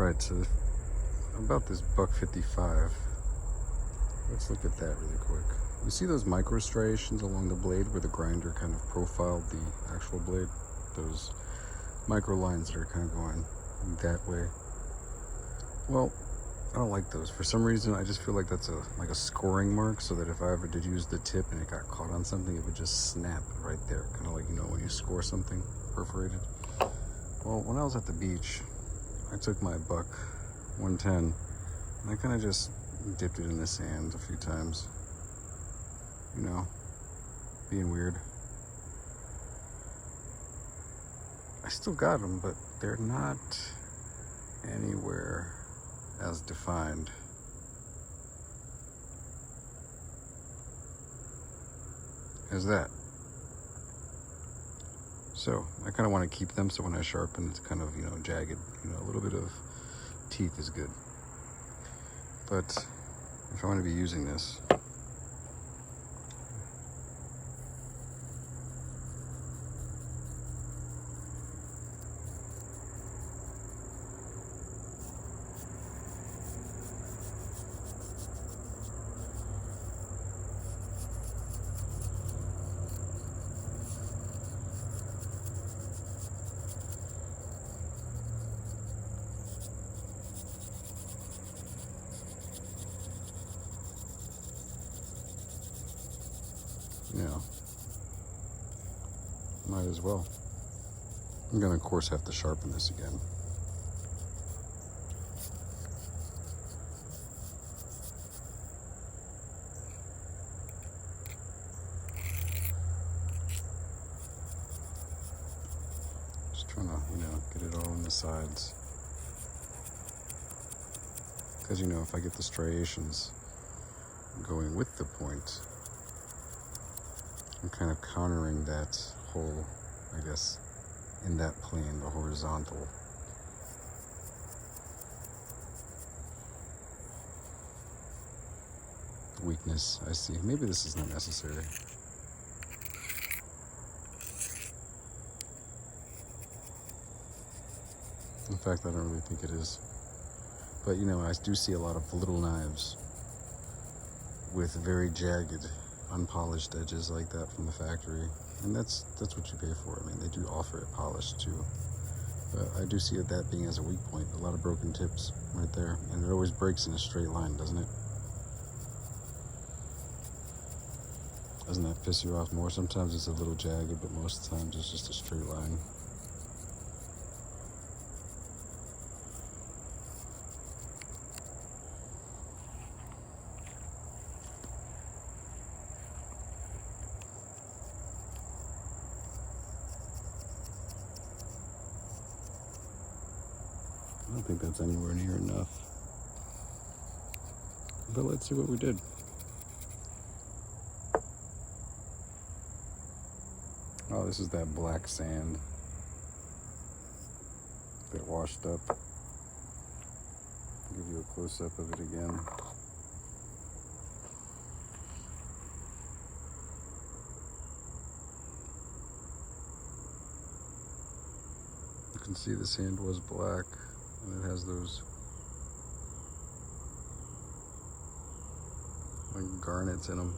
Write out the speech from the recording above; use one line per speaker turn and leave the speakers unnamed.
Alright, so about this $1.55. Let's look at that really quick. You see those micro striations along the blade where the grinder kind of profiled the actual blade? Those micro lines that are kind of going that way. Well, I don't like those. For some reason, I just feel like that's like a scoring mark, so that if I ever did use the tip and it got caught on something, it would just snap right there. Kind of like, you know, when you score something perforated. Well, when I was at the beach, I took my buck 110 and I kind of just dipped it in the sand a few times. You know, being weird. I still got them, but they're not anywhere as defined. As that. So I kind of want to keep them so when I sharpen it's kind of, you know, jagged. You know, a little bit of teeth is good. But if I want to be using this, you know, might as well. I'm gonna, of course, have to sharpen this again. Just trying to, you know, get it all on the sides. Because, you know, if I get the striations going with the point, I'm kind of countering that whole, I guess, in that plane, the horizontal. Weakness, I see. Maybe this is not necessary. In fact, I don't really think it is. But, you know, I do see a lot of little knives with very jagged, unpolished edges like that from the factory, and that's what you pay for. I mean, they do offer it polished too, but I do see that being as a weak point. A lot of broken tips right there, and it always breaks in a straight line, doesn't it? Doesn't that piss you off more? Sometimes it's a little jagged, but most times it's just a straight line. I don't think that's anywhere near enough. But let's see what we did. Oh, this is that black sand that washed up. I'll give you a close-up of it again. You can see the sand was black. And it has those like garnets in them.